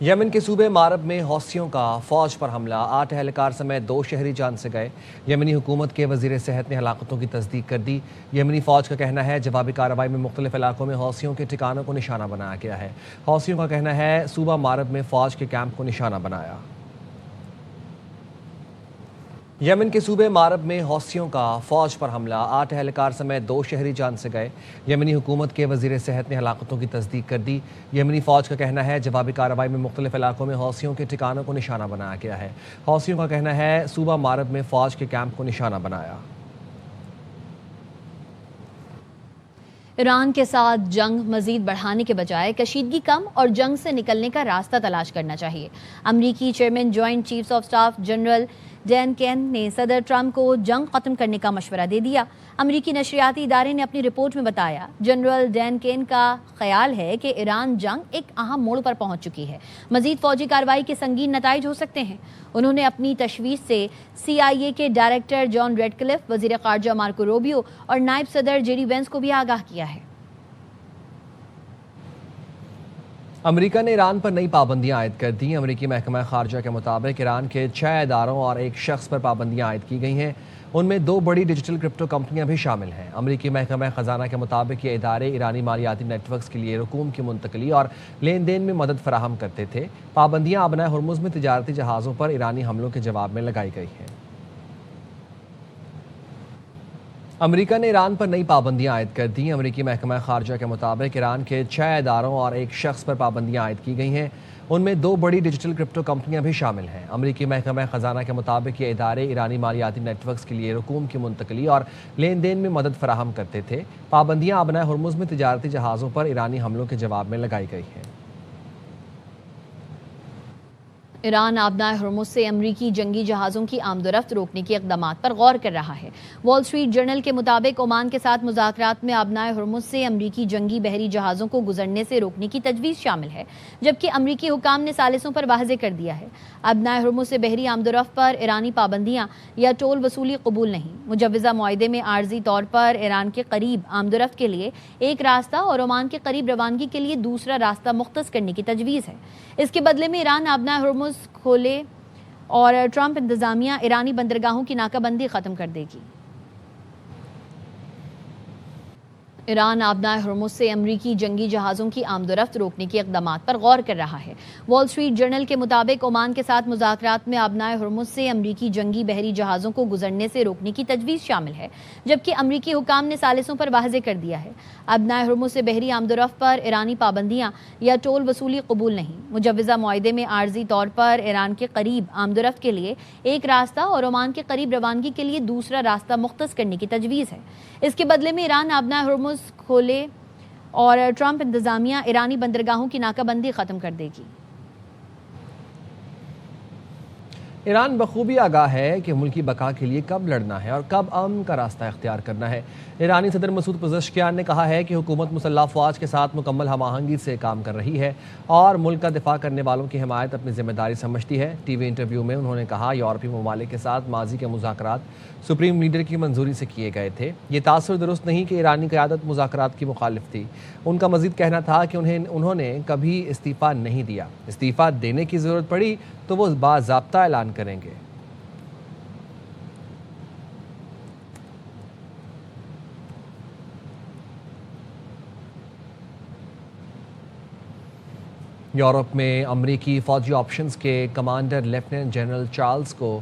Yemen के सूबे मारब में हौसियों का फौज पर हमला, 8 एहलकार समेत 2 शहरी जान से गए। यमनी हुकूमत के वजीर सेहत ने हलाकतों की तस्दीक कर दी। यमनी फौज का कहना है जवाबी कार्रवाई में मुख्तलिफ इलाकों में हौसियों के ठिकानों को निशाना बनाया गया है। हौसियों का कहना है सूबा मारब में फौज के कैंप को निशाना बनाया। यमन के सूबे मारब में हौसियों का फौज पर हमला, 8 एहलकार समेत 2 शहरी जान से गए। यमनी हुकूमत के वजीर सेहत ने हलाकतों की तस्दीक कर दी। यमनी फौज का कहना है जवाबी कार्रवाई में मुख्तलिफ इलाकों में हौसियों के ठिकानों को निशाना बनाया गया है। हौसियों का कहना है सूबा मारब में फौज के कैंप को निशाना बनाया। ईरान के साथ जंग मजीद बढ़ाने के बजाय कशीदगी कम और जंग से निकलने का रास्ता तलाश करना चाहिए। अमरीकी chairman joint chiefs of staff general Dan Caine ने सदर ट्रंप को जंग खत्म करने का मशवरा दे दिया। अमरीकी नशरियाती इदारे ने अपनी रिपोर्ट में बताया जनरल डैन केन का ख्याल है कि ईरान जंग एक अहम मोड़ पर पहुंच चुकी है। मजीद फौजी कार्रवाई के संगीन नताइज हो सकते हैं। उन्होंने अपनी तशवीश से CIA के डायरेक्टर जॉन रेडक्लिफ, वजीर खारजा मार्को रूबियो और नायब सदर जेडी वेंस को भी आगाह किया है। अमेरिका ने ईरान पर नई पाबंदियां आयद कर दी। अमेरिकी महकमा खारजा के मुताबिक ईरान के 6 इदारों और एक शख्स पर पाबंदियां आयद की गई हैं। उनमें 2 बड़ी डिजिटल क्रिप्टो कंपनियां भी शामिल हैं। अमेरिकी महकमा खजाना के मुताबिक ये इदारे ईरानी मालियाती नेटवर्क्स के लिए रकूम की मुंतकली और लेन देन में मदद फराहम करते थे। पाबंदियां आबनाए हुर्मुज़ में तिजारती जहाज़ों पर ईरानी हमलों के जवाब में लगाई गई हैं। अमेरिका ने ईरान पर नई पाबंदियां आयद कर दी। अमेरिकी महकमा खारजा के मुताबिक ईरान के 6 इदारों और एक शख्स पर पाबंदियां आयद की गई हैं। उनमें 2 बड़ी डिजिटल क्रिप्टो कंपनियां भी शामिल हैं। अमेरिकी महकमा खजाना के मुताबिक ये इदारे ईरानी मालियाती नेटवर्क्स के लिए रकूम की मुंतकली और लेन देन में मदद फराहम करते थे। पाबंदियां आबनाए हुर्मुज़ में तिजारती जहाज़ों पर ईरानी हमलों के जवाब में लगाई गई हैं। ईरान आबनाए हुर्मुज़ से अमरीकी जंगी जहाज़ों की आमदोरफ्त रोकने के इक़दामात पर गौर कर रहा है। वॉल स्ट्रीट जर्नल के मुताबिक ओमान के साथ मुज़ाकरात में आबनाए हुर्मुज़ से अमरीकी जंगी बहरी जहाज़ों को गुजरने से रोकने की तजवीज़ शामिल है, जबकि अमरीकी हुकाम ने सालिसों पर वाज़े कर दिया है आबनाए हुर्मुज़ से बहरी आमदोरफ्त पर ईरानी पाबंदियाँ या टोल वसूली कबूल नहीं। मुजव्वज़ा मुआहदे में आर्जी तौर पर ईरान के करीब आमदोरफ्त के लिए एक रास्ता और ओमान के करीब रवानगी के लिए दूसरा रास्ता मुख्तस करने की तजवीज़ है। इसके बदले में ईरान आबनाए हुर्मुज़ खोले और ट्रंप इंतजामिया ईरानी बंदरगाहों की नाकाबंदी खत्म कर देगी। ईरान आबनाए हुर्मुज़ से अमरीकी जंगी जहाज़ों की आमदोरफ्त रोकने के इक़दामात पर गौर कर रहा है। वॉल स्ट्रीट जर्नल के मुताबिक ओमान के साथ मुज़ाकरात में आबनाए हुर्मुज़ से अमरीकी जंगी बहरी जहाज़ों को गुजरने से रोकने की तजवीज़ शामिल है, जबकि अमरीकी हुकाम ने सालिसों पर वाज़े कर दिया है आबनाए हुर्मुज़ से बहरी आमदोरफ्त पर ईरानी पाबंदियाँ या टोल वसूली कबूल नहीं। मुजव्वज़ा मुआहदे में आर्जी तौर पर ईरान के करीब आमदोरफ्त के लिए एक रास्ता और ओमान के करीब रवानगी के लिए दूसरा रास्ता मुख्तस करने की तजवीज़ है। इसके बदले में ईरान आबनाए हुर्मुज़ खोले और ट्रंप इंतजामिया ईरानी बंदरगाहों की नाकाबंदी खत्म कर देगी। ईरान बखूबी आगाह है कि मुल्की बका के लिए कब लड़ना है और कब अमन का रास्ता इख्तियार करना है। ईरानी सदर मसूद पज़ेश्कियान ने कहा है कि हुकूमत मुसल्लह अफ़वाज के साथ मुकम्मल हम आहंगी से काम कर रही है और मुल्क का दिफा करने वालों की हिमायत अपनी जिम्मेदारी समझती है। TV इंटरव्यू में उन्होंने कहा यूरोपीय ममालिक के साथ माजी के मुज़ाकरात सुप्रीम लीडर की मंजूरी से किए गए थे। ये तासुर दुरुस्त नहीं कि ईरानी क़यादत मुज़ाकरात की मुखालिफ थी। उनका मज़ीद कहना था कि उन्होंने कभी इस्तीफ़ा नहीं दिया। इस्तीफ़ा देने की ज़रूरत पड़ी तो वो बाज़ाब्ता ऐलान करेंगे। यूरोप में अमरीकी फ़ौजी ऑप्शंस के कमांडर लेफ्टिनेंट जनरल चार्ल्स को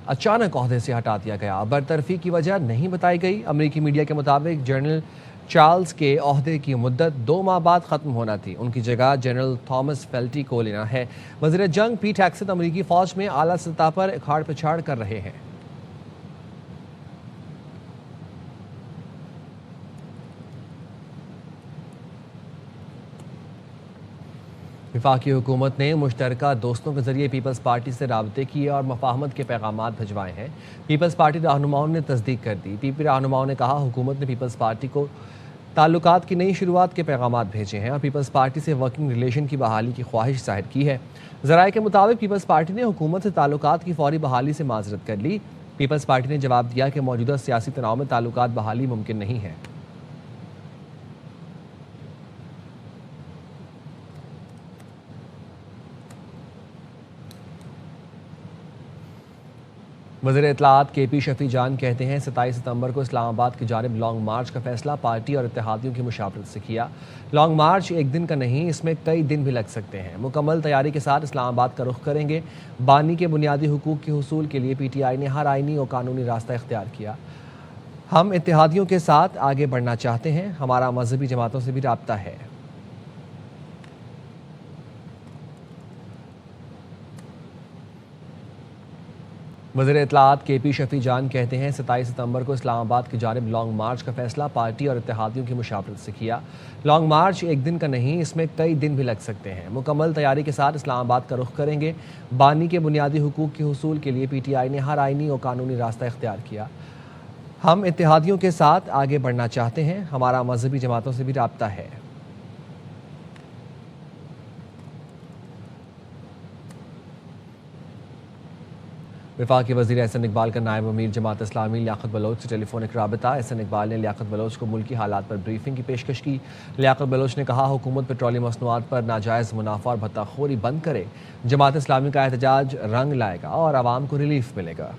अचानक ओहदे से हटा दिया गया। बरतरफी की वजह नहीं बताई गई। अमरीकी मीडिया के मुताबिक जनरल चार्ल्स के ओहदे की मुद्दत 2 माह बाद ख़त्म होना थी। उनकी जगह जनरल थॉमस फेल्टी को लेना है। वज़ीर जंग पीट हेग्सेथ अमरीकी फ़ौज में आला सतह पर इखाड़ पिछाड़ कर रहे हैं। वफाकी हुकूमत ने मुश्तरका दोस्तों के जरिए पीपल्स पार्टी से राबते किए और मफाहमत के पैगामात भिजवाए हैं। पीपल्स पार्टी रहनुमाओं ने तस्दीक कर दी। PP रहनुमाओं ने कहा हुकूमत ने पीपल्स पार्टी को ताल्लुकात की नई शुरुआत के पैगामात भेजे हैं और पीपल्स पार्टी से वर्किंग रिलेशन की बहाली की ख्वाहिश जाहिर की है। ज़राए के मुताबिक पीपल्स पार्टी ने हुकूमत से ताल्लुकात की फौरी बहाली से माजरत कर ली। पीपल्स पार्टी ने जवाब दिया कि मौजूदा सियासी तनाव में ताल्लुकात बहाली मुमकिन नहीं है। वज़ीर इत्तलाआत KP शफी जान कहते हैं 27 सितंबर को इस्लामाबाद की जानिब लॉन्ग मार्च का फैसला पार्टी और इत्तेहादियों की मुशावरत से किया। लॉन्ग मार्च एक दिन का नहीं, इसमें कई दिन भी लग सकते हैं। मुकम्मल तैयारी के साथ इस्लामाबाद का रुख करेंगे। बानी के बुनियादी हुकूक के हुसूल के लिए PTI ने हर आइनी और कानूनी रास्ता इख्तियार किया। हम इत्तेहादियों के साथ आगे बढ़ना चाहते हैं, हमारा मजहबी जमातों से भी राब्ता है। वज़ीर इत्तलाआत KP शफी जान कहते हैं 27 सितंबर को इस्लामाबाद की जानिब लॉन्ग मार्च का फैसला पार्टी और इत्तेहादियों की मुशावरत से किया। लॉन्ग मार्च एक दिन का नहीं, इसमें कई दिन भी लग सकते हैं। मुकम्मल तैयारी के साथ इस्लामाबाद का रुख करेंगे। बानी के बुनियादी हुकूक के हुसूल के लिए PTI ने हर आइनी और कानूनी रास्ता इख्तियार किया। हम इत्तेहादियों के साथ आगे बढ़ना चाहते हैं, हमारा मजहबी जमातों से भी राब्ता है। वफाकी वज़ीर एहसन इकबाल का नायब अमीर जमात इस्लामी लियाकत बलोच से टेलीफोनिक राबता। एहसन इकबाल ने लियाकत बलोच को मुल्की हालात पर ब्रीफिंग की पेशकश की। लियाकत बलोच ने कहा हुकूमत पेट्रोलियम मसनूआत पर नाजायज़ मुनाफा और भत्ताखोरी बंद करे। जमात इस्लामी का एहतजाज रंग लाएगा और आवाम को रिलीफ मिलेगा।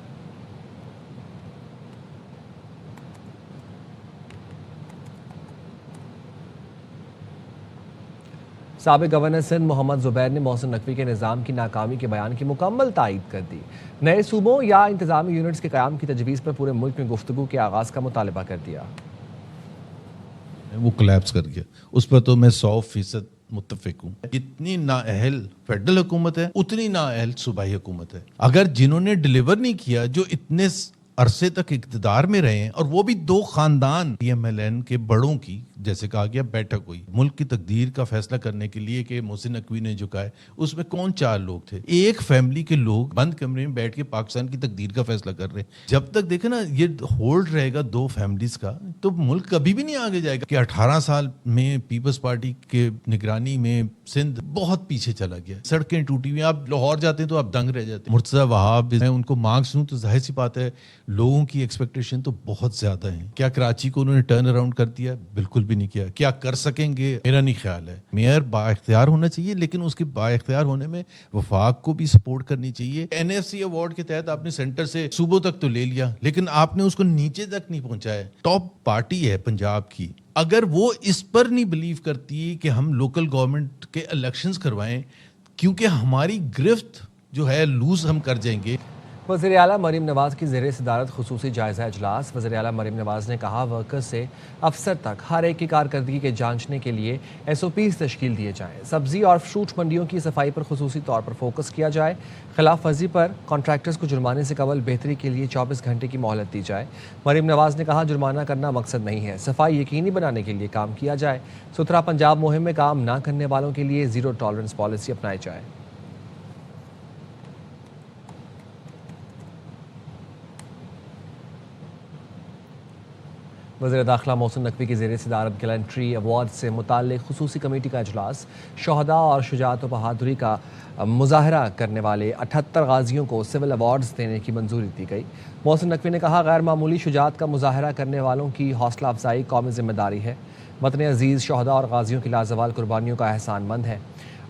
साबिक गवर्नर सिंध मोहम्मद जुबैर ने मोहसिन नकवी के निज़ाम की नाकामी के बयान की मुकम्मल तायीद कर दी। नए सूबों या इंतजामी यूनिट्स के क़याम की तजवीज़ पर पूरे मुल्क में गुफ्तगू के आगाज़ का मुतालबा कर दिया। वो कोलैप्स कर गया, उस पर तो मैं 100% मुत्तफिक हूँ। जितनी नाअहल फेडरल हुकूमत है उतनी नाअहल सूबाई हुकूमत है। अगर जिन्होंने डिलीवर नहीं किया, जो इतने अरसे तक इक़्तिदार में रहे हैं, और वो भी दो खानदान PMLN के बड़ों की, जैसे कहा गया, बैठक हुई मुल्क की तकदीर का फैसला करने के लिए कि मोहसिन नकवी ने झुकाए, उसमें कौन 4 लोग थे? एक फैमिली के लोग बंद कमरे में बैठ के पाकिस्तान की तकदीर का फैसला कर रहे हैं। जब तक देखे ना ये होल्ड रहेगा 2 फैमिलीज का, तो मुल्क कभी भी नहीं आगे जाएगा। कि 18 साल में पीपल्स पार्टी के निगरानी में सिंध बहुत पीछे चला गया, सड़कें टूटी हुई। आप लाहौर जाते हैं तो आप दंग रह जाते हैं। मुर्तज़ा वहाब, मैं उनको मार्क्स दूं तो जाहिर सी बात है लोगों की एक्सपेक्टेशन तो बहुत ज्यादा है। क्या कराची को उन्होंने टर्न अराउंड कर दिया? बिल्कुल भी नहीं किया। क्या कर सकेंगे? मेरा नहीं ख्याल है। मेयर बाइख्तियार होना चाहिए, लेकिन उसके बाइख्तियार होने में वफाक को भी सपोर्ट करनी चाहिए। NFC अवार्ड के तहत आपने सेंटर से सूबों तक तो ले लिया, लेकिन आपने उसको नीचे तक नहीं पहुंचाया। टॉप पार्टी है पंजाब की, अगर वो इस पर नहीं बिलीव करती कि हम लोकल गवर्नमेंट के इलेक्शंस करवाएं, क्योंकि हमारी गिरफ्त जो है लूज हम कर जाएंगे। वज़ीर आला मरीम नवाज़ की ज़ेर सदारत खुसूसी जायज़ा इजलास। वज़ीर आला मरीम नवाज़ ने कहा वर्कर्स से अफसर तक हर एक की कारकर्दगी के जांचने के लिए SOPs तश्कील दिए जाएँ। सब्ज़ी और फ्रूट मंडियों की सफाई पर खुसूसी तौर पर फोकस किया जाए। खिलाफ वर्जी पर कॉन्ट्रैक्टर्स को जुर्माने से कबल बेहतरी के लिए 24 घंटे की मोहलत दी जाए। मरीम नवाज़ ने कहा जुर्माना करना मकसद नहीं है, सफाई यकीनी बनाने के लिए काम किया जाए। सुथरा पंजाब मुहिम में काम ना करने वालों के लिए ज़ीरो टॉलरेंस पॉलिसी अपनाई जाए। वज़ीर दाखिला मोहसिन नकवी की ज़ेर सदारत गैलेंट्री अवार्ड से मुताल्लिक़ खुसूसी कमेटी का इजलास। शहदा और शुजाअत व बहादुरी का मुजाहरा करने वाले 78 गाजियों को सिविल अवार्ड्स देने की मंजूरी दी गई। मोहसिन नकवी ने कहा गैर मामूली शुजाअत का मुजाहरा करने वालों की हौसला अफजाई कौमी जिम्मेदारी है। वतन अजीज़ शहदा और गाजियों की लाजवाल कुर्बानियों का एहसानमंद है।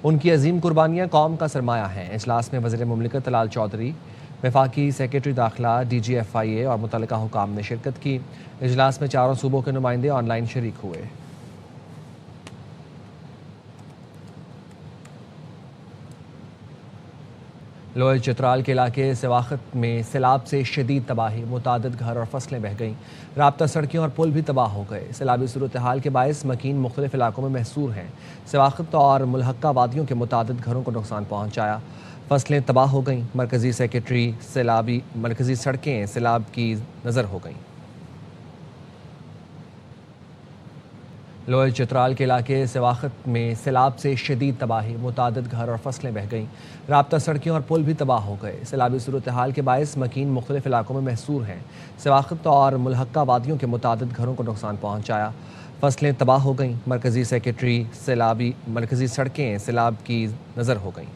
उनकी अजीम कुर्बानियाँ कौम का सरमाया हैं। इजलास में वज़ीर मुमलिकत तलाल चौधरी, वफाकी सेक्रेटरी दाखिला, DG FIA और मुतल्लिका हुकाम ने शिरकत की। इजलास में 4 सूबों के नुमाइंदे ऑनलाइन शरीक हुए। लोअर चित्राल के इलाके सिवाखत में सैलाब से शदीद तबाही, मुतादिद घर और फसलें बह गईं। राब्ता सड़कें और पुल भी तबाह हो गए। सैलाबी सूरत हाल के बायस मकीन मुख्तलिफ इलाकों में महसूर हैं। सिवाखत और मुलहक्का वादियों के मुतादिद घरों को नुकसान पहुँचाया। फसलें तबाह हो गईं। मरकज़ी सड़कें सैलाब की नज़र हो गईं। लोअर चित्राल के इलाके सिवाखत में सैलाब से शदीद तबाही, मुतादिद घर और फसलें बह गईं। राब्ता सड़कें और पुल भी तबाह हो गए। सैलाबी सूरत हाल के बायस मकीन मुख्तलिफ इलाकों में महसूर हैं। सिवाखत और मुलहक्का वादियों के मुतादिद घरों को नुकसान पहुँचाया। फसलें तबाह हो गईं। मरकज़ी सड़कें सैलाब की नज़र हो गईं।